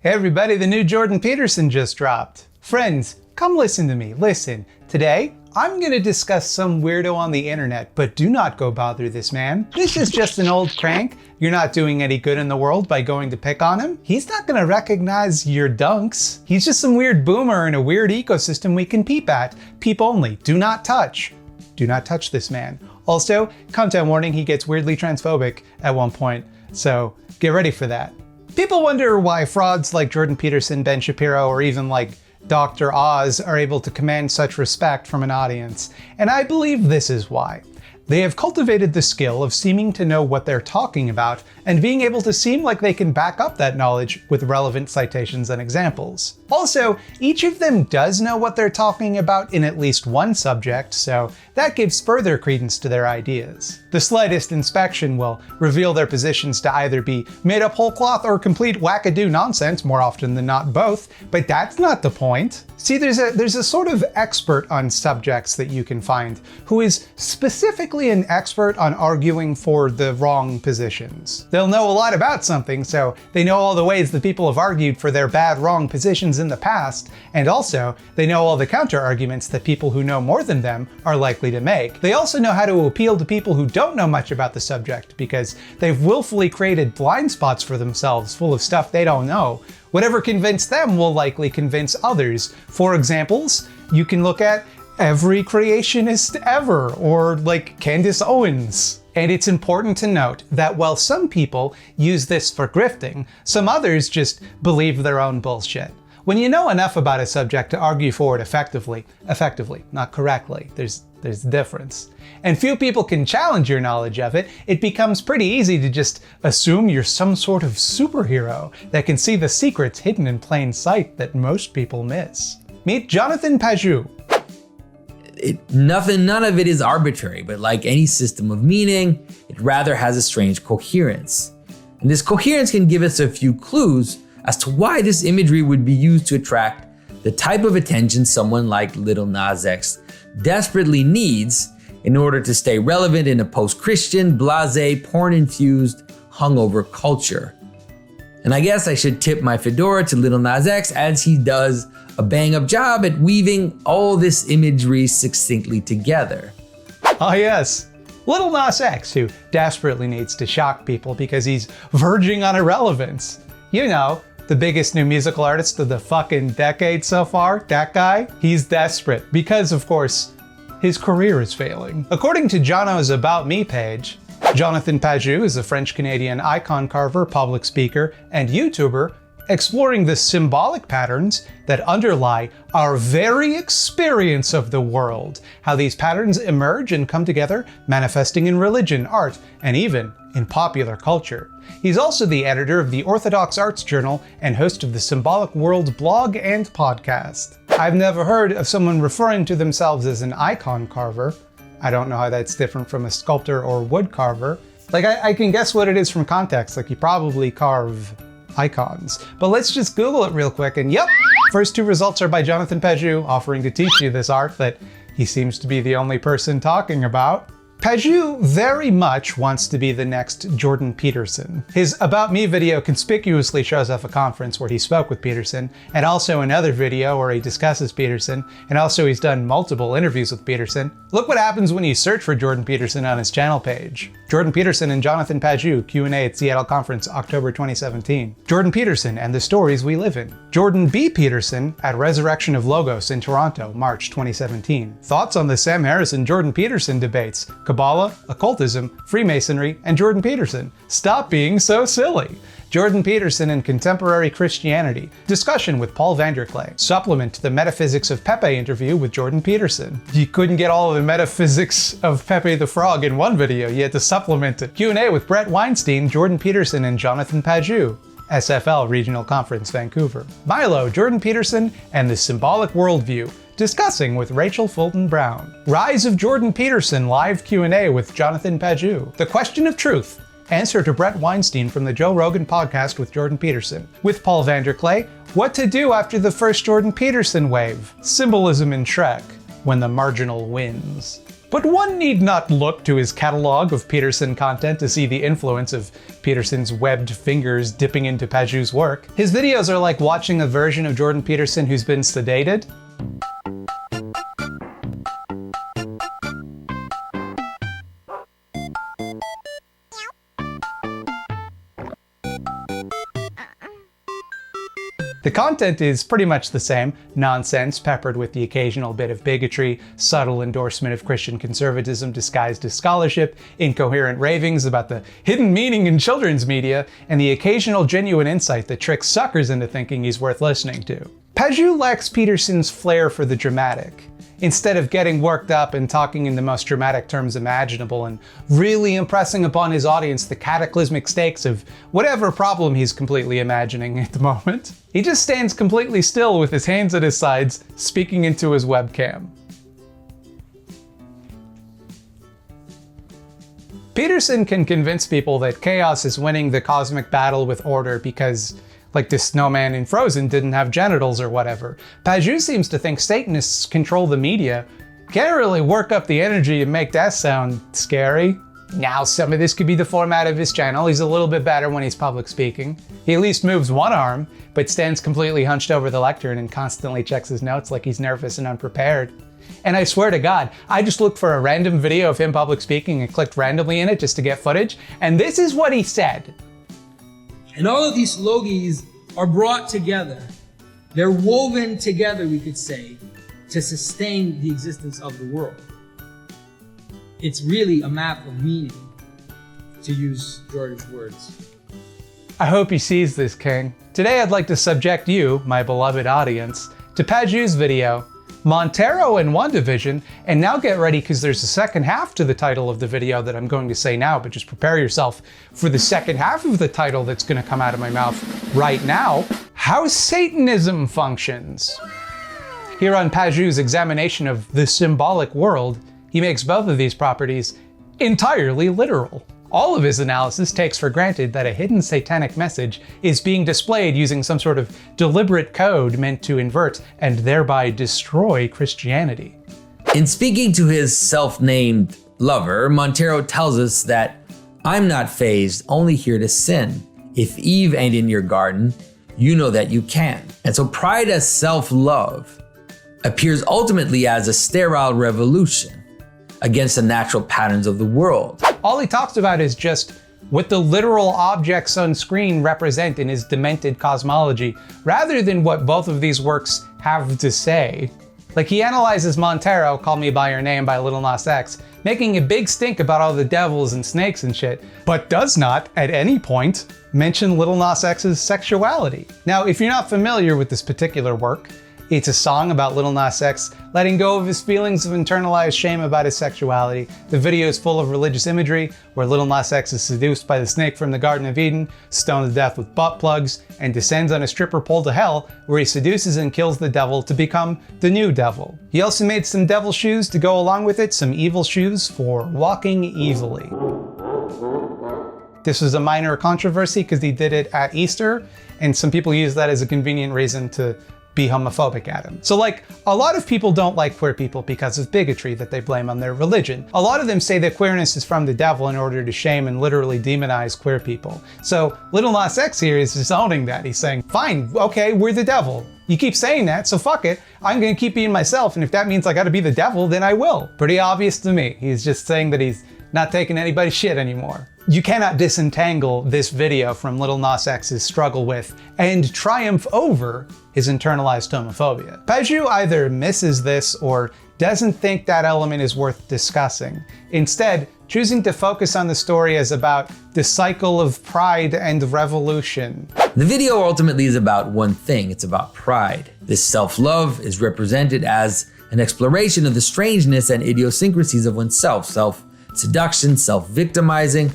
Hey everybody, the new Jordan Peterson just dropped. Friends, come listen to me. Listen, today I'm gonna discuss some weirdo on the internet, but do not go bother this man. This is just an old crank. You're not doing any good in the world by going to pick on him. He's not gonna recognize your dunks. He's just some weird boomer in a weird ecosystem we can peep at. Peep only, do not touch. Do not touch this man. Also, content warning, he gets weirdly transphobic at one point, so get ready for that. People wonder why frauds like Jordan Peterson, Ben Shapiro, or even like Dr. Oz are able to command such respect from an audience, and I believe this is why. They have cultivated the skill of seeming to know what they're talking about and being able to seem like they can back up that knowledge with relevant citations and examples. Also, each of them does know what they're talking about in at least one subject, so that gives further credence to their ideas. The slightest inspection will reveal their positions to either be made up whole cloth or complete wackadoo nonsense, more often than not both, but that's not the point. See, there's a sort of expert on subjects that you can find who is specifically an expert on arguing for the wrong positions. They'll know a lot about something, so they know all the ways that people have argued for their bad wrong positions in the past, and also they know all the counter arguments that people who know more than them are likely to make. They also know how to appeal to people who don't know much about the subject because they've willfully created blind spots for themselves full of stuff they don't know. Whatever convinced them will likely convince others. For examples, you can look at every creationist ever, or like Candace Owens. And it's important to note that while some people use this for grifting, some others just believe their own bullshit. When you know enough about a subject to argue for it effectively, not correctly, there's a difference, and few people can challenge your knowledge of it, it becomes pretty easy to just assume you're some sort of superhero that can see the secrets hidden in plain sight that most people miss. Meet Jonathan Pageau. None of it is arbitrary, but like any system of meaning, it rather has a strange coherence. And this coherence can give us a few clues as to why this imagery would be used to attract the type of attention someone like Lil Nas X desperately needs in order to stay relevant in a post-Christian, blasé, porn-infused, hungover culture. And I guess I should tip my fedora to Lil Nas X as he does a bang-up job at weaving all this imagery succinctly together. Oh yes, Lil Nas X, who desperately needs to shock people because he's verging on irrelevance. You know, the biggest new musical artist of the fucking decade so far, that guy, he's desperate because, of course, his career is failing. According to Jono's About Me page, Jonathan Pageau is a French-Canadian icon carver, public speaker, and YouTuber exploring the symbolic patterns that underlie our very experience of the world, how these patterns emerge and come together, manifesting in religion, art, and even in popular culture. He's also the editor of the Orthodox Arts Journal and host of the Symbolic World blog and podcast. I've never heard of someone referring to themselves as an icon carver. I don't know how that's different from a sculptor or wood carver. Like, I can guess what it is from context, like you probably carve icons. But let's just Google it real quick, and yep, first two results are by Jonathan Pageau, offering to teach you this art that he seems to be the only person talking about. Pageau very much wants to be the next Jordan Peterson. His About Me video conspicuously shows off a conference where he spoke with Peterson, and also another video where he discusses Peterson, and also he's done multiple interviews with Peterson. Look what happens when you search for Jordan Peterson on his channel page. Jordan Peterson and Jonathan Pageau Q&A at Seattle Conference, October 2017. Jordan Peterson and the Stories We Live In. Jordan B. Peterson at Resurrection of Logos in Toronto, March 2017. Thoughts on the Sam Harris-Jordan Peterson debates. Kabbalah, occultism, Freemasonry, and Jordan Peterson. Stop being so silly. Jordan Peterson and Contemporary Christianity. Discussion with Paul Vanderklay. Supplement to the Metaphysics of Pepe interview with Jordan Peterson. You couldn't get all of the metaphysics of Pepe the Frog in one video, you had to supplement it. Q&A with Brett Weinstein, Jordan Peterson, and Jonathan Pageau. SFL Regional Conference, Vancouver. Milo, Jordan Peterson, and the Symbolic Worldview. Discussing with Rachel Fulton Brown. Rise of Jordan Peterson live Q&A with Jonathan Pageau. The Question of Truth. Answer to Brett Weinstein from the Joe Rogan podcast with Jordan Peterson. With Paul Vanderklay, what to do after the first Jordan Peterson wave. Symbolism in Shrek. When the marginal wins. But one need not look to his catalog of Peterson content to see the influence of Peterson's webbed fingers dipping into Pageau's work. His videos are like watching a version of Jordan Peterson who's been sedated. The content is pretty much the same, nonsense peppered with the occasional bit of bigotry, subtle endorsement of Christian conservatism disguised as scholarship, incoherent ravings about the hidden meaning in children's media, and the occasional genuine insight that tricks suckers into thinking he's worth listening to. Pageau lacks Peterson's flair for the dramatic. Instead of getting worked up and talking in the most dramatic terms imaginable and really impressing upon his audience the cataclysmic stakes of whatever problem he's completely imagining at the moment, he just stands completely still with his hands at his sides, speaking into his webcam. Peterson can convince people that chaos is winning the cosmic battle with order because, like the snowman in Frozen didn't have genitals or whatever. Pageau seems to think Satanists control the media. Can't really work up the energy and make that sound scary. Now, some of this could be the format of his channel. He's a little bit better when he's public speaking. He at least moves one arm, but stands completely hunched over the lectern and constantly checks his notes like he's nervous and unprepared. And I swear to God, I just looked for a random video of him public speaking and clicked randomly in it just to get footage, and this is what he said. And all of these logis are brought together. They're woven together, we could say, to sustain the existence of the world. It's really a map of meaning, to use Jordan's words. I hope he sees this, King. Today I'd like to subject you, my beloved audience, to Pageau's video, Montero and Wandavision, and now get ready because there's a second half to the title of the video that I'm going to say now, but just prepare yourself for the second half of the title that's going to come out of my mouth right now, How Satanism Functions. Here on Pageau's examination of the symbolic world, he makes both of these properties entirely literal. All of his analysis takes for granted that a hidden satanic message is being displayed using some sort of deliberate code meant to invert and thereby destroy Christianity. In speaking to his self-named lover, Montero tells us that I'm not fazed, only here to sin. If Eve ain't in your garden, you know that you can. And so pride as self-love appears ultimately as a sterile revolution against the natural patterns of the world. All he talks about is just what the literal objects on screen represent in his demented cosmology, rather than what both of these works have to say. Like, he analyzes Montero, Call Me By Your Name by Lil Nas X, making a big stink about all the devils and snakes and shit, but does not, at any point, mention Lil Nas X's sexuality. Now, if you're not familiar with this particular work, it's a song about Lil Nas X letting go of his feelings of internalized shame about his sexuality. The video is full of religious imagery, where Lil Nas X is seduced by the snake from the Garden of Eden, stoned to death with butt plugs, and descends on a stripper pole to hell, where he seduces and kills the devil to become the new devil. He also made some devil shoes to go along with it, some evil shoes for walking evilly. This was a minor controversy because he did it at Easter, and some people use that as a convenient reason to be homophobic at him. So like, a lot of people don't like queer people because of bigotry that they blame on their religion. A lot of them say that queerness is from the devil in order to shame and literally demonize queer people. So Lil Nas X here is just owning that. He's saying, fine, okay, we're the devil. You keep saying that, so fuck it. I'm gonna keep being myself, and if that means I gotta be the devil, then I will. Pretty obvious to me. He's just saying that he's not taking anybody's shit anymore. You cannot disentangle this video from Lil Nas X's struggle with and triumph over his internalized homophobia. Pageau either misses this or doesn't think that element is worth discussing, instead choosing to focus on the story as about the cycle of pride and revolution. The video ultimately is about one thing, it's about pride. This self-love is represented as an exploration of the strangeness and idiosyncrasies of oneself, self-seduction, self-victimizing,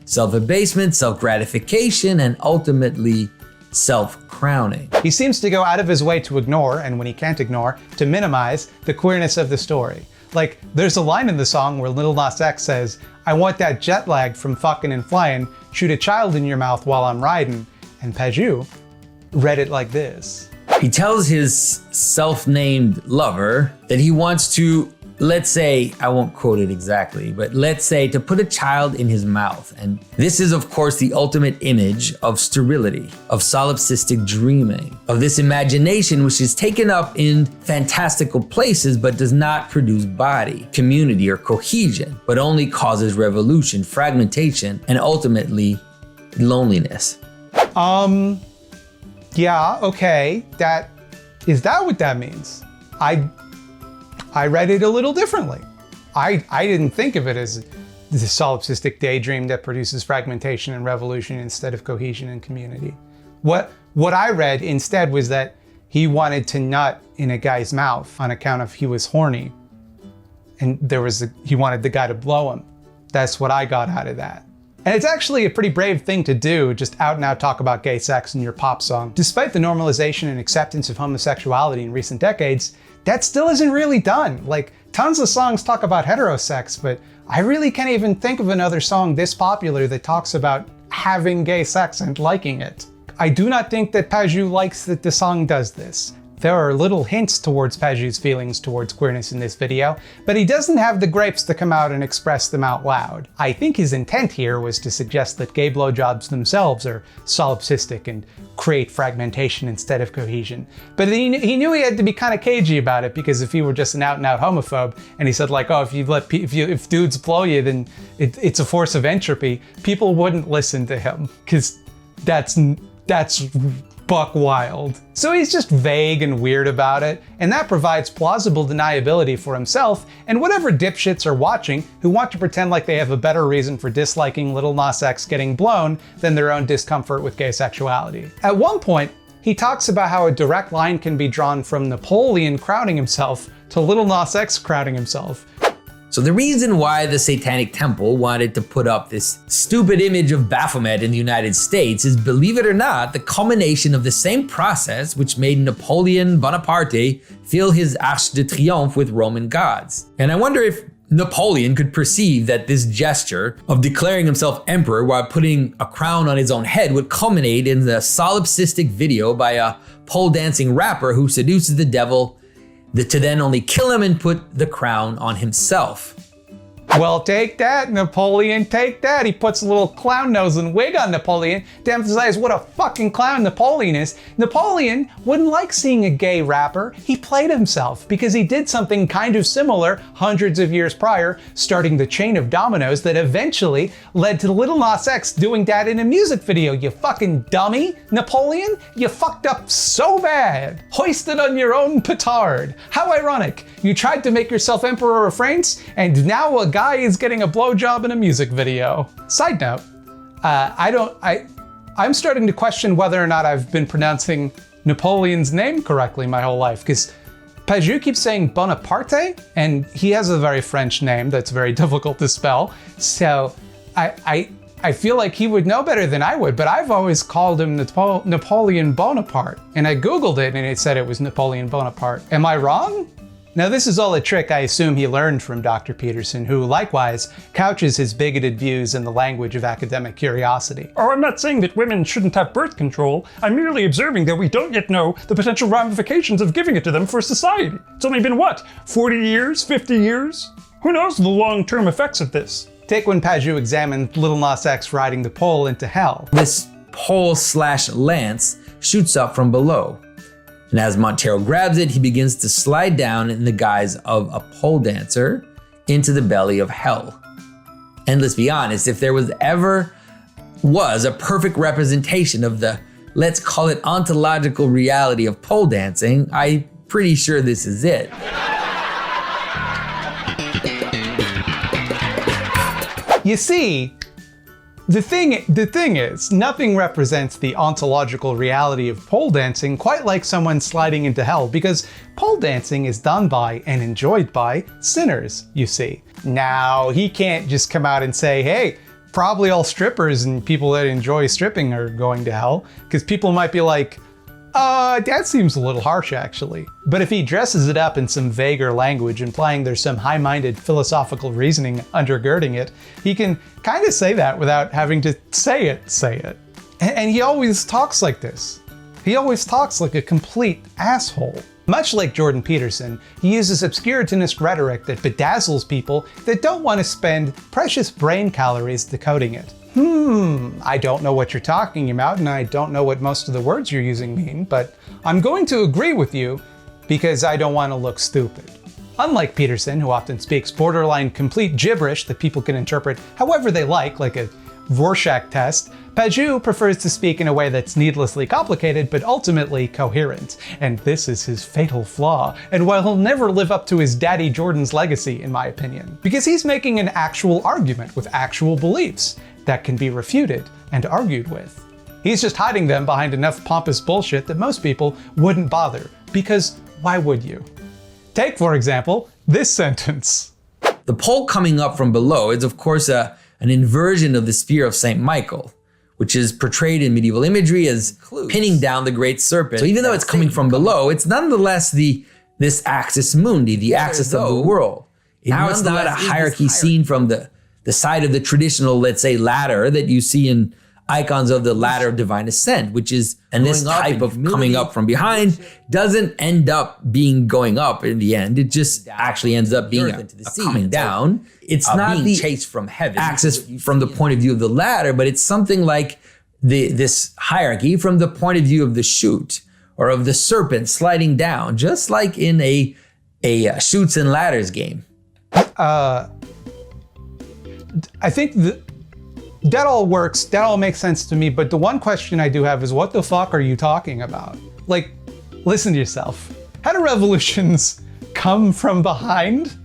self-abasement, self-gratification, and ultimately self-crowning. He seems to go out of his way to ignore, and when he can't ignore, to minimize the queerness of the story. Like, there's a line in the song where Lil Nas X says, I want that jet lag from fucking and flying, shoot a child in your mouth while I'm riding, and Pageau read it like this. He tells his self-named lover that he wants to let's say, I won't quote it exactly, but let's say to put a child in his mouth. And this is of course the ultimate image of sterility, of solipsistic dreaming, of this imagination which is taken up in fantastical places but does not produce body, community, or cohesion, but only causes revolution, fragmentation, and ultimately loneliness. Yeah, okay. Is that what that means? I read it a little differently. I didn't think of it as the solipsistic daydream that produces fragmentation and revolution instead of cohesion and community. What I read instead was that he wanted to nut in a guy's mouth on account of he was horny, and he wanted the guy to blow him. That's what I got out of that. And it's actually a pretty brave thing to do, just out and out talk about gay sex in your pop song. Despite the normalization and acceptance of homosexuality in recent decades, that still isn't really done. Like, tons of songs talk about heterosex, but I really can't even think of another song this popular that talks about having gay sex and liking it. I do not think that Pageau likes that the song does this. There are little hints towards Pageau's feelings towards queerness in this video, but he doesn't have the grapes to come out and express them out loud. I think his intent here was to suggest that gay blowjobs themselves are solipsistic and create fragmentation instead of cohesion. But he knew he had to be kind of cagey about it, because if he were just an out-and-out homophobe and he said like, oh, if dudes blow you, then it's a force of entropy, people wouldn't listen to him, because that's buck wild. So he's just vague and weird about it, and that provides plausible deniability for himself and whatever dipshits are watching who want to pretend like they have a better reason for disliking Lil Nas X getting blown than their own discomfort with gay sexuality. At one point, he talks about how a direct line can be drawn from Napoleon crowning himself to Lil Nas X crowning himself. So the reason why the Satanic Temple wanted to put up this stupid image of Baphomet in the United States is, believe it or not, the culmination of the same process which made Napoleon Bonaparte fill his Arc de Triomphe with Roman gods. And I wonder if Napoleon could perceive that this gesture of declaring himself emperor while putting a crown on his own head would culminate in the solipsistic video by a pole dancing rapper who seduces the devil to then only kill him and put the crown on himself. Well, take that, Napoleon, take that. He puts a little clown nose and wig on Napoleon to emphasize what a fucking clown Napoleon is. Napoleon wouldn't like seeing a gay rapper. He played himself because he did something kind of similar hundreds of years prior, starting the chain of dominoes that eventually led to Lil Nas X doing that in a music video, you fucking dummy. Napoleon, you fucked up so bad. Hoisted on your own petard. How ironic. You tried to make yourself Emperor of France, and now a guy is getting a blowjob in a music video. Side note, I'm starting to question whether or not I've been pronouncing Napoleon's name correctly my whole life, because Pageau keeps saying Bonaparte, and he has a very French name that's very difficult to spell. So I feel like he would know better than I would, but I've always called him Napoleon Bonaparte, and I Googled it and it said it was Napoleon Bonaparte. Am I wrong? Now, this is all a trick I assume he learned from Dr. Peterson, who likewise couches his bigoted views in the language of academic curiosity. Oh, I'm not saying that women shouldn't have birth control. I'm merely observing that we don't yet know the potential ramifications of giving it to them for society. It's only been what, 40 years, 50 years? Who knows the long-term effects of this? Take when Pageau examined Lil Nas X riding the pole into hell. This pole/lance shoots up from below. And as Montero grabs it, he begins to slide down in the guise of a pole dancer into the belly of hell. And let's be honest, if there was ever a perfect representation of the, let's call it, ontological reality of pole dancing, I'm pretty sure this is it. You see, the thing is, nothing represents the ontological reality of pole dancing quite like someone sliding into hell, because pole dancing is done by and enjoyed by sinners, you see. Now, he can't just come out and say, hey, probably all strippers and people that enjoy stripping are going to hell, because people might be like, that seems a little harsh actually. But if he dresses it up in some vaguer language, implying there's some high-minded philosophical reasoning undergirding it, he can kind of say that without having to say it. And he always talks like this. He always talks like a complete asshole. Much like Jordan Peterson, he uses obscurantinist rhetoric that bedazzles people that don't want to spend precious brain calories decoding it. I don't know what you're talking about, and I don't know what most of the words you're using mean, but I'm going to agree with you because I don't want to look stupid. Unlike Peterson, who often speaks borderline complete gibberish that people can interpret however they like a Rorschach test, Pageau prefers to speak in a way that's needlessly complicated but ultimately coherent. And this is his fatal flaw, and why he'll never live up to his daddy Jordan's legacy, in my opinion. Because he's making an actual argument with actual beliefs that can be refuted and argued with. He's just hiding them behind enough pompous bullshit that most people wouldn't bother, because why would you? Take, for example, this sentence. The pole coming up from below is, of course, an inversion of the spear of St. Michael, which is portrayed in medieval imagery as pinning down the great serpent. So even though it's coming from below, it's nonetheless this axis mundi, the axis of the world. Now it's not a hierarchy seen from the side of the traditional, let's say, ladder that you see in icons of the ladder of divine ascent, which is, and this type of coming up from behind doesn't end up being going up in the end. It just actually ends up being a coming down. It's not being chased from heaven axis from the point of view of the ladder, but it's something like this hierarchy from the point of view of the chute or of the serpent sliding down, just like in a chutes and ladders game. I think that all works, that all makes sense to me, but the one question I do have is what the fuck are you talking about? Like, listen to yourself. How do revolutions come from behind?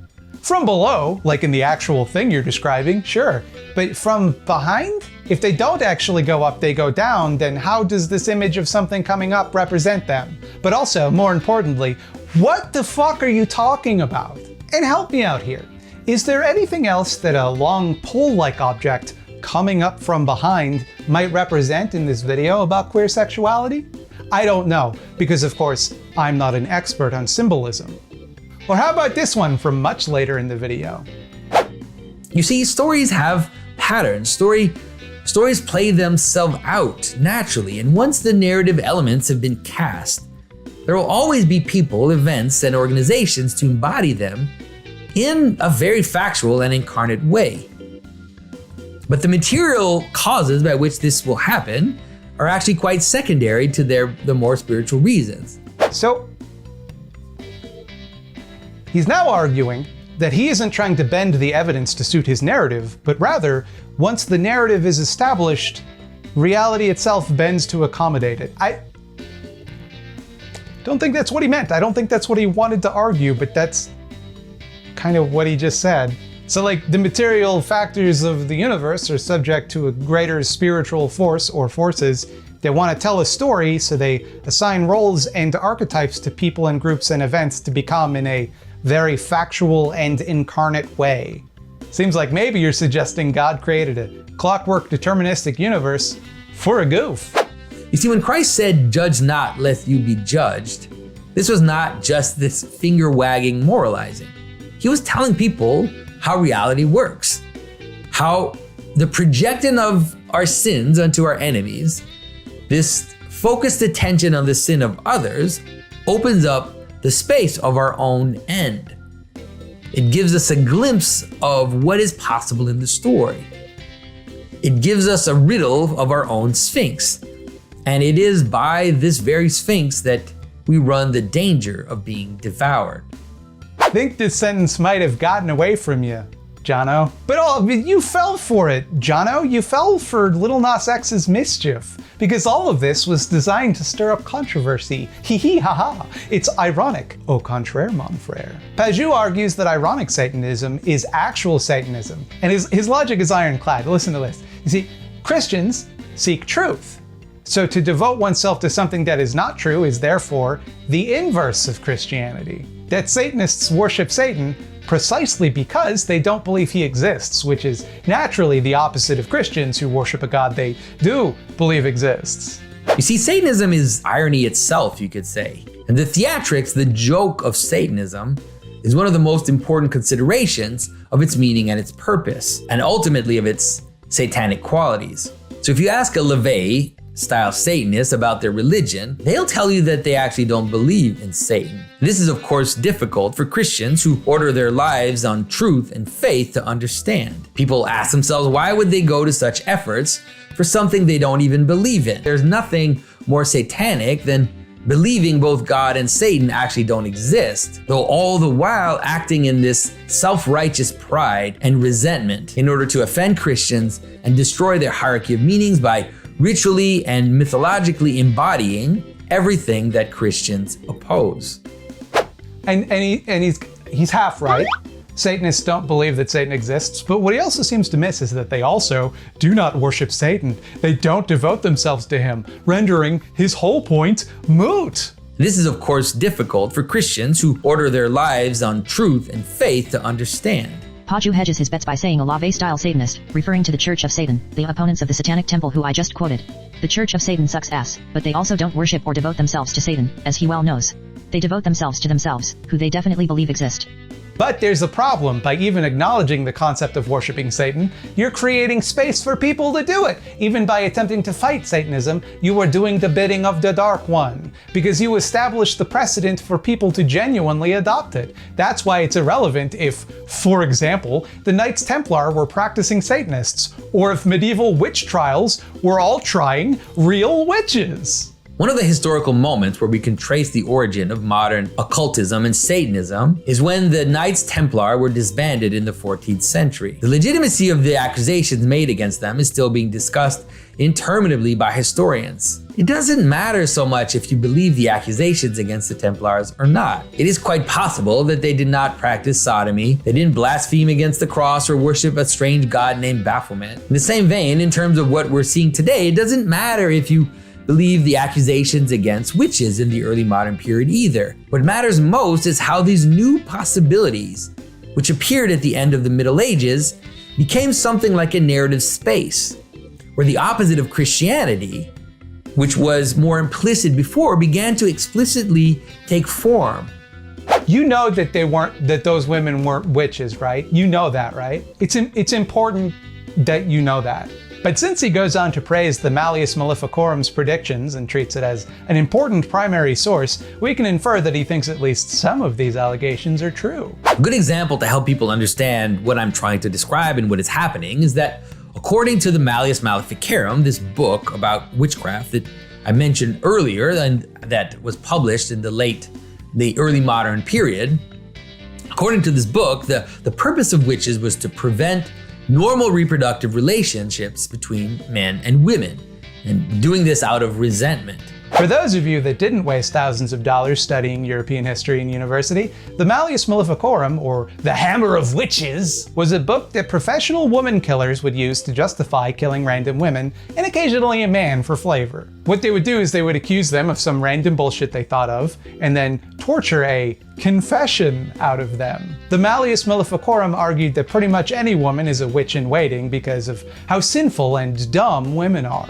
From below, like in the actual thing you're describing, sure. But from behind? If they don't actually go up, they go down, then how does this image of something coming up represent them? But also, more importantly, what the fuck are you talking about? And help me out here. Is there anything else that a long pole-like object coming up from behind might represent in this video about queer sexuality? I don't know, because of course, I'm not an expert on symbolism. Or how about this one from much later in the video? You see, stories have patterns. Stories play themselves out naturally, and once the narrative elements have been cast, there will always be people, events, and organizations to embody them in a very factual and incarnate way. But the material causes by which this will happen are actually quite secondary to the more spiritual reasons. So, he's now arguing that he isn't trying to bend the evidence to suit his narrative, but rather, once the narrative is established, reality itself bends to accommodate it. I don't think that's what he meant. I don't think that's what he wanted to argue, but that's kind of what he just said. So like the material factors of the universe are subject to a greater spiritual force or forces that want to tell a story, so they assign roles and archetypes to people and groups and events to become in a very factual and incarnate way. Seems like maybe you're suggesting God created a clockwork deterministic universe for a goof. You see, when Christ said, "Judge not, lest you be judged," this was not just this finger-wagging moralizing. He was telling people how reality works, how the projecting of our sins onto our enemies, this focused attention on the sin of others, opens up the space of our own end. It gives us a glimpse of what is possible in the story. It gives us a riddle of our own sphinx. And it is by this very sphinx that we run the danger of being devoured. I think this sentence might have gotten away from you, Jono. But you fell for it, Jono. You fell for Lil Nas X's mischief. Because all of this was designed to stir up controversy. Hee hee ha ha. It's ironic, au contraire, mon frère. Pageau argues that ironic Satanism is actual Satanism. And his logic is ironclad. Listen to this. You see, Christians seek truth. So to devote oneself to something that is not true is therefore the inverse of Christianity. That Satanists worship Satan precisely because they don't believe he exists, which is naturally the opposite of Christians who worship a God they do believe exists. You see, Satanism is irony itself, you could say. And the theatrics, the joke of Satanism, is one of the most important considerations of its meaning and its purpose, and ultimately of its satanic qualities. So if you ask a LaVey, style Satanists about their religion, they'll tell you that they actually don't believe in Satan. This is of course difficult for Christians who order their lives on truth and faith to understand. People ask themselves, why would they go to such efforts for something they don't even believe in? There's nothing more satanic than believing both God and Satan actually don't exist, though all the while acting in this self-righteous pride and resentment in order to offend Christians and destroy their hierarchy of meanings by ritually and mythologically embodying everything that Christians oppose. And he's half right. Satanists don't believe that Satan exists, but what he also seems to miss is that they also do not worship Satan. They don't devote themselves to him, rendering his whole point moot. This is of course difficult for Christians who order their lives on truth and faith to understand. Pageau hedges his bets by saying a Lave-style Satanist, referring to the Church of Satan, the opponents of the Satanic Temple who I just quoted. The Church of Satan sucks ass, but they also don't worship or devote themselves to Satan, as he well knows. They devote themselves to themselves, who they definitely believe exist. But there's a problem. By even acknowledging the concept of worshiping Satan, you're creating space for people to do it. Even by attempting to fight Satanism, you are doing the bidding of the Dark One, because you establish the precedent for people to genuinely adopt it. That's why it's irrelevant if, for example, the Knights Templar were practicing Satanists, or if medieval witch trials were all trying real witches. One of the historical moments where we can trace the origin of modern occultism and Satanism is when the Knights Templar were disbanded in the 14th century. The legitimacy of the accusations made against them is still being discussed interminably by historians. It doesn't matter so much if you believe the accusations against the Templars or not. It is quite possible that they did not practice sodomy, they didn't blaspheme against the cross or worship a strange god named Baphomet. In the same vein, in terms of what we're seeing today, it doesn't matter if you believe the accusations against witches in the early modern period either. What matters most is how these new possibilities, which appeared at the end of the Middle Ages, became something like a narrative space, where the opposite of Christianity, which was more implicit before, began to explicitly take form. You know that those women weren't witches, right? You know that, right? It's important that you know that. But since he goes on to praise the Malleus Maleficorum's predictions and treats it as an important primary source, we can infer that he thinks at least some of these allegations are true. A good example to help people understand what I'm trying to describe and what is happening is that according to the Malleus Maleficarum, this book about witchcraft that I mentioned earlier and that was published in the early modern period, according to this book, the purpose of witches was to prevent normal reproductive relationships between men and women, and doing this out of resentment. For those of you that didn't waste thousands of dollars studying European history in university, the Malleus Maleficorum, or the Hammer of Witches, was a book that professional woman killers would use to justify killing random women, and occasionally a man for flavor. What they would do is they would accuse them of some random bullshit they thought of, and then torture a confession out of them. The Malleus Maleficorum argued that pretty much any woman is a witch in waiting because of how sinful and dumb women are,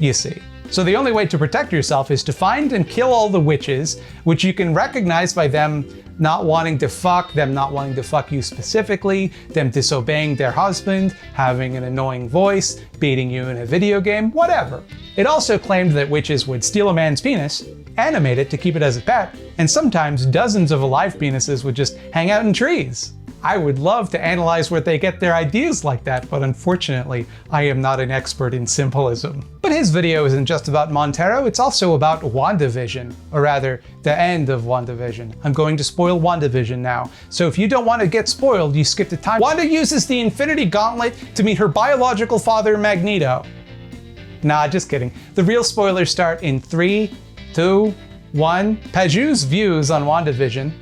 you see. So the only way to protect yourself is to find and kill all the witches, which you can recognize by them not wanting to fuck, them not wanting to fuck you specifically, them disobeying their husband, having an annoying voice, beating you in a video game, whatever. It also claimed that witches would steal a man's penis, animate it to keep it as a pet, and sometimes dozens of alive penises would just hang out in trees. I would love to analyze where they get their ideas like that, but unfortunately, I am not an expert in symbolism. But his video isn't just about Montero, it's also about Wandavision, or rather, the end of Wandavision. I'm going to spoil Wandavision now, so if you don't want to get spoiled, you skip the time. Wanda uses the Infinity Gauntlet to meet her biological father, Magneto. Nah, just kidding. The real spoilers start in 3, 2, 1. Pageau's views on Wandavision.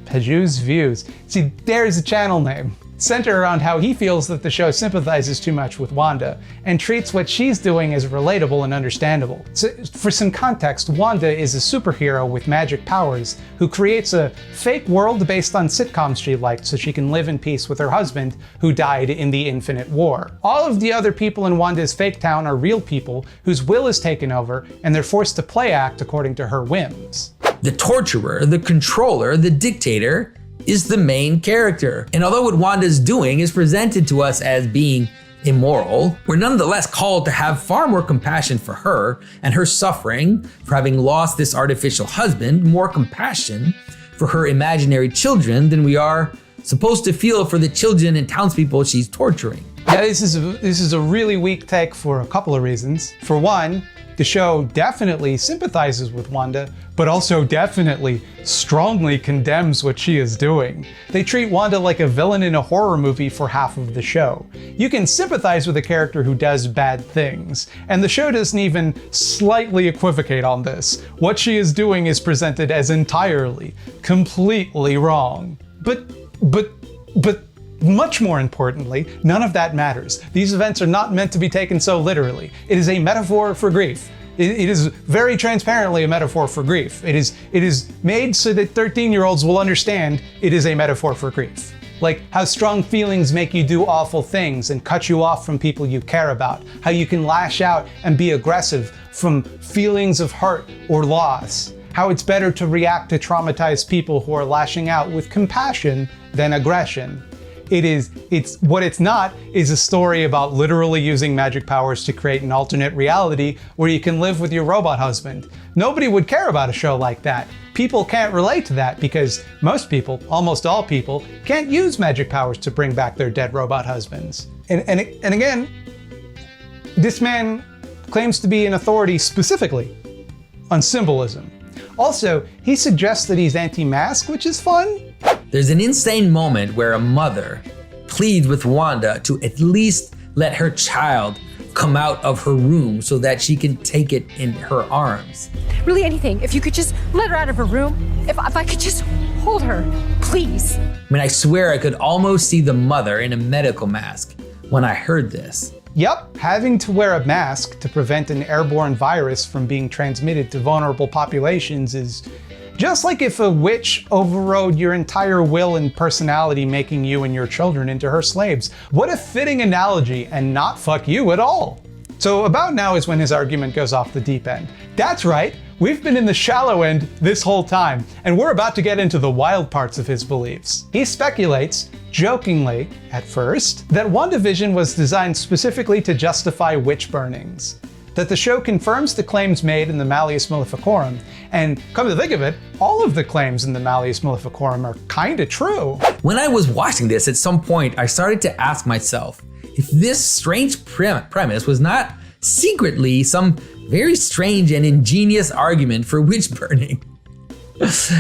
Pageau's views. See, there's a channel name. Center around how he feels that the show sympathizes too much with Wanda and treats what she's doing as relatable and understandable. So, for some context, Wanda is a superhero with magic powers who creates a fake world based on sitcoms she liked so she can live in peace with her husband who died in the Infinite War. All of the other people in Wanda's fake town are real people whose will is taken over and they're forced to play act according to her whims. The torturer, the controller, the dictator is the main character. And although what Wanda's doing is presented to us as being immoral, we're nonetheless called to have far more compassion for her and her suffering for having lost this artificial husband, more compassion for her imaginary children than we are supposed to feel for the children and townspeople she's torturing. Yeah, this is a really weak take for a couple of reasons. For one, the show definitely sympathizes with Wanda, but also definitely strongly condemns what she is doing. They treat Wanda like a villain in a horror movie for half of the show. You can sympathize with a character who does bad things, and the show doesn't even slightly equivocate on this. What she is doing is presented as entirely, completely wrong. But much more importantly, none of that matters. These events are not meant to be taken so literally. It is a metaphor for grief. It is very transparently a metaphor for grief. It is made so that 13-year-olds will understand it is a metaphor for grief. Like how strong feelings make you do awful things and cut you off from people you care about. How you can lash out and be aggressive from feelings of hurt or loss. How it's better to react to traumatized people who are lashing out with compassion than aggression. What it's not is a story about literally using magic powers to create an alternate reality where you can live with your robot husband. Nobody would care about a show like that. People can't relate to that because most people, almost all people, can't use magic powers to bring back their dead robot husbands. And again, this man claims to be an authority specifically on symbolism. Also, he suggests that he's anti-mask, which is fun. There's an insane moment where a mother pleads with Wanda to at least let her child come out of her room so that she can take it in her arms. Really anything. If you could just let her out of her room. If I could just hold her, please. I mean, I swear I could almost see the mother in a medical mask when I heard this. Yup, having to wear a mask to prevent an airborne virus from being transmitted to vulnerable populations is just like if a witch overrode your entire will and personality, making you and your children into her slaves. What a fitting analogy, and not fuck you at all. So about now is when his argument goes off the deep end. That's right, we've been in the shallow end this whole time, and we're about to get into the wild parts of his beliefs. He speculates, jokingly at first, that Wandavision was designed specifically to justify witch burnings. That the show confirms the claims made in the Malleus Maleficorum, and come to think of it, all of the claims in the Malleus Maleficorum are kinda true. When I was watching this, at some point, I started to ask myself if this strange premise was not secretly some very strange and ingenious argument for witch burning.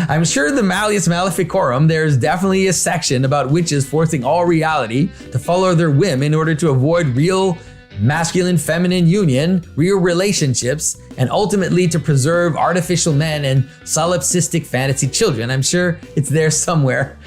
I'm sure the Malleus Maleficorum, there's definitely a section about witches forcing all reality to follow their whim in order to avoid real masculine-feminine union, real relationships, and ultimately to preserve artificial men and solipsistic fantasy children. I'm sure it's there somewhere.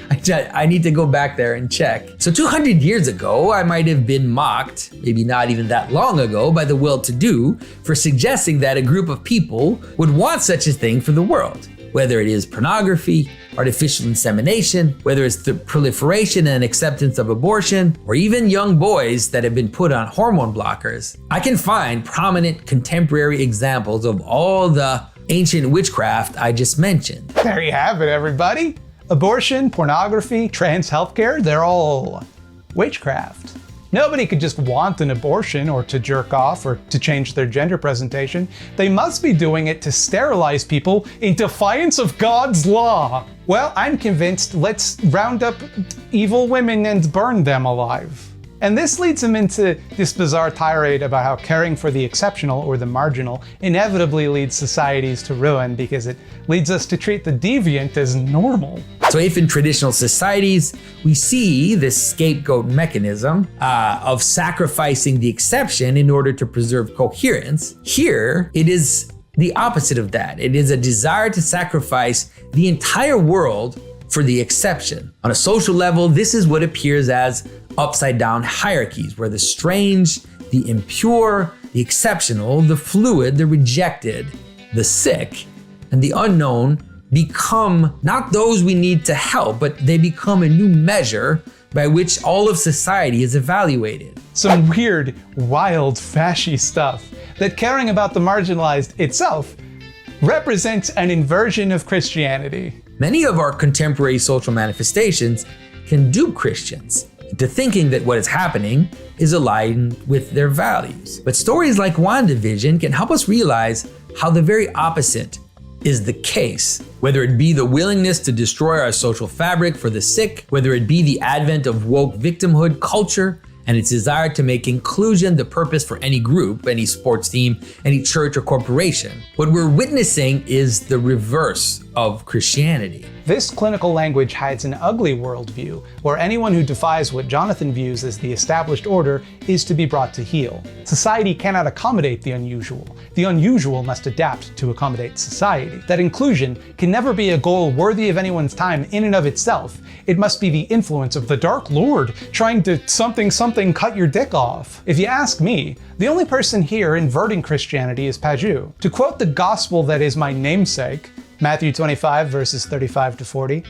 I need to go back there and check. So 200 years ago, I might have been mocked, maybe not even that long ago, by the well-to-do for suggesting that a group of people would want such a thing for the world. Whether it is pornography, artificial insemination, whether it's the proliferation and acceptance of abortion, or even young boys that have been put on hormone blockers, I can find prominent contemporary examples of all the ancient witchcraft I just mentioned. There you have it, everybody. Abortion, pornography, trans healthcare, they're all witchcraft. Nobody could just want an abortion or to jerk off or to change their gender presentation. They must be doing it to sterilize people in defiance of God's law. Well, I'm convinced. Let's round up evil women and burn them alive. And this leads him into this bizarre tirade about how caring for the exceptional or the marginal inevitably leads societies to ruin because it leads us to treat the deviant as normal. So if in traditional societies, we see this scapegoat mechanism of sacrificing the exception in order to preserve coherence, here it is the opposite of that. It is a desire to sacrifice the entire world for the exception. On a social level, this is what appears as upside down hierarchies, where the strange, the impure, the exceptional, the fluid, the rejected, the sick, and the unknown become not those we need to help, but they become a new measure by which all of society is evaluated. Some weird, wild, fashy stuff that caring about the marginalized itself represents an inversion of Christianity. Many of our contemporary social manifestations can dupe Christians. into thinking that what is happening is aligned with their values. But stories like Wandavision can help us realize how the very opposite is the case. Whether it be the willingness to destroy our social fabric for the sick, whether it be the advent of woke victimhood culture, and its desire to make inclusion the purpose for any group, any sports team, any church or corporation. What we're witnessing is the reverse of Christianity. This clinical language hides an ugly worldview where anyone who defies what Jonathan views as the established order is to be brought to heel. Society cannot accommodate the unusual. The unusual must adapt to accommodate society. That inclusion can never be a goal worthy of anyone's time in and of itself. It must be the influence of the Dark Lord trying to something cut your dick off. If you ask me, the only person here inverting Christianity is Pageau. To quote the gospel that is my namesake, Matthew 25 verses 35 to 40,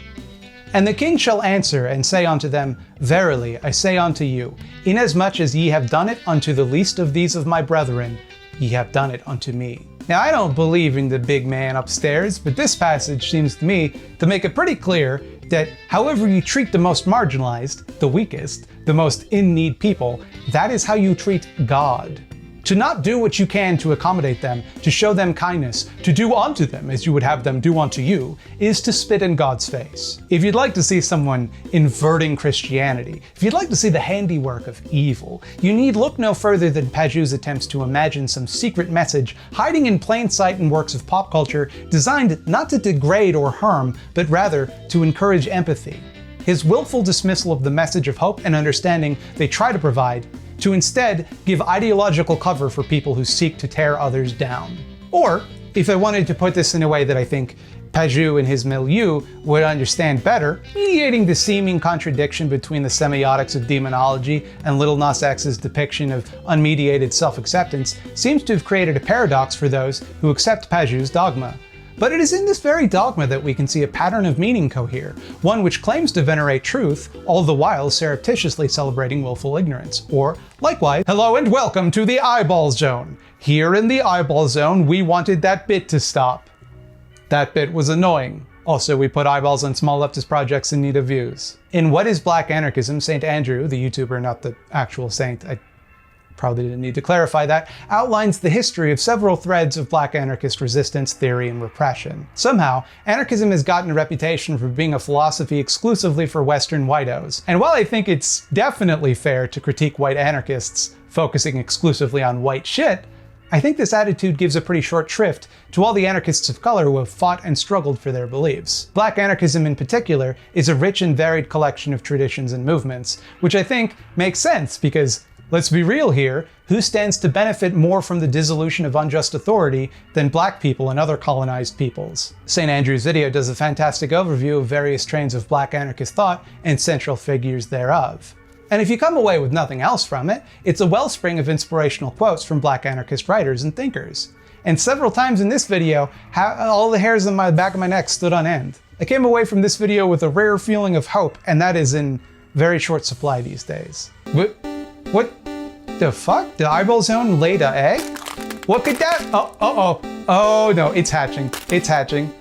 "And the king shall answer and say unto them, Verily I say unto you, inasmuch as ye have done it unto the least of these of my brethren, ye have done it unto me." Now, I don't believe in the big man upstairs, but this passage seems to me to make it pretty clear that however you treat the most marginalized, the weakest, the most in-need people, that is how you treat God. To not do what you can to accommodate them, to show them kindness, to do unto them as you would have them do unto you, is to spit in God's face. If you'd like to see someone inverting Christianity, if you'd like to see the handiwork of evil, you need look no further than Pageau's attempts to imagine some secret message hiding in plain sight in works of pop culture designed not to degrade or harm, but rather to encourage empathy. His willful dismissal of the message of hope and understanding they try to provide, to instead give ideological cover for people who seek to tear others down. Or, if I wanted to put this in a way that I think Pageau and his milieu would understand better, mediating the seeming contradiction between the semiotics of demonology and Lil Nas X's depiction of unmediated self-acceptance seems to have created a paradox for those who accept Pageau's dogma. But it is in this very dogma that we can see a pattern of meaning cohere, one which claims to venerate truth, all the while surreptitiously celebrating willful ignorance. Or, likewise, hello and welcome to the eyeball zone. Here in the eyeball zone, we wanted that bit to stop. That bit was annoying. Also, we put eyeballs on small leftist projects in need of views. In What is Black Anarchism, St. Andrew, the YouTuber, not the actual saint, I probably didn't need to clarify that, outlines the history of several threads of black anarchist resistance, theory, and repression. Somehow, anarchism has gotten a reputation for being a philosophy exclusively for Western whitos. And while I think it's definitely fair to critique white anarchists focusing exclusively on white shit, I think this attitude gives a pretty short shrift to all the anarchists of color who have fought and struggled for their beliefs. Black anarchism in particular is a rich and varied collection of traditions and movements, which I think makes sense because, let's be real here, who stands to benefit more from the dissolution of unjust authority than black people and other colonized peoples? St. Andrew's video does a fantastic overview of various trains of black anarchist thought and central figures thereof. And if you come away with nothing else from it, it's a wellspring of inspirational quotes from black anarchist writers and thinkers. And several times in this video, all the hairs on the back of my neck stood on end. I came away from this video with a rare feeling of hope, and that is in very short supply these days. What the fuck? The eyeball zone laid an egg? What could that? Oh no, it's hatching. It's hatching.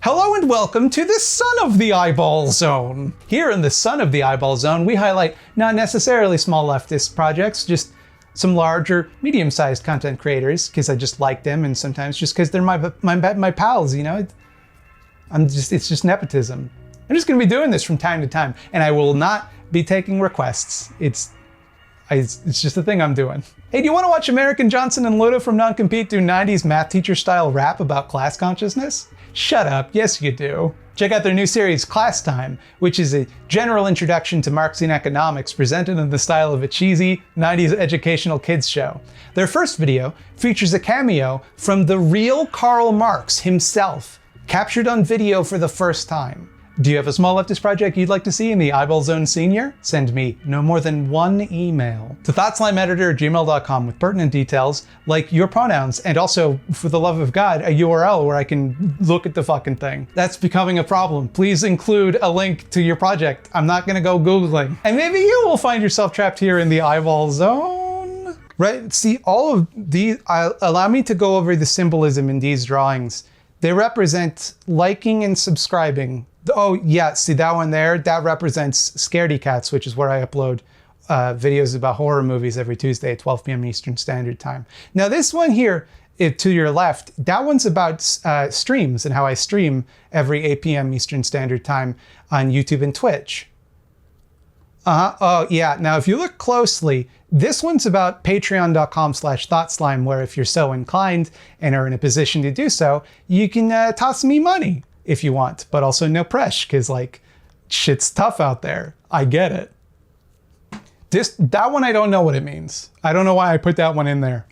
Hello and welcome to the Son of the Eyeball Zone. Here in the Son of the Eyeball Zone, we highlight not necessarily small leftist projects, just some larger, medium-sized content creators, because I just like them, and sometimes just because they're my pals, you know? It's just nepotism. I'm just gonna be doing this from time to time, and I will not be taking requests. It's just a thing I'm doing. Hey, do you wanna watch American Johnson and Luda from Non-Compete do 90s math teacher style rap about class consciousness? Shut up, yes you do. Check out their new series, Class Time, which is a general introduction to Marxian economics presented in the style of a cheesy 90s educational kids show. Their first video features a cameo from the real Karl Marx himself, captured on video for the first time. Do you have a small leftist project you'd like to see in the Eyeball Zone Senior? Send me no more than one email to thoughtslimeeditor@gmail.com with pertinent details like your pronouns and also, for the love of God, a URL where I can look at the fucking thing. That's becoming a problem. Please include a link to your project. I'm not gonna go Googling. And maybe you will find yourself trapped here in the Eyeball Zone. Right? See, all of these, allow me to go over the symbolism in these drawings They represent liking and subscribing. Oh yeah, see that one there? That represents Scaredy Cats, which is where I upload videos about horror movies every Tuesday at 12 p.m. Eastern Standard Time. Now this one here, to your left, that one's about streams and how I stream every 8 p.m. Eastern Standard Time on YouTube and Twitch. Oh yeah, now if you look closely, this one's about patreon.com/thoughtslime, where if you're so inclined and are in a position to do so, you can toss me money if you want, but also no press, because like, shit's tough out there. I get it. That one, I don't know what it means. I don't know why I put that one in there.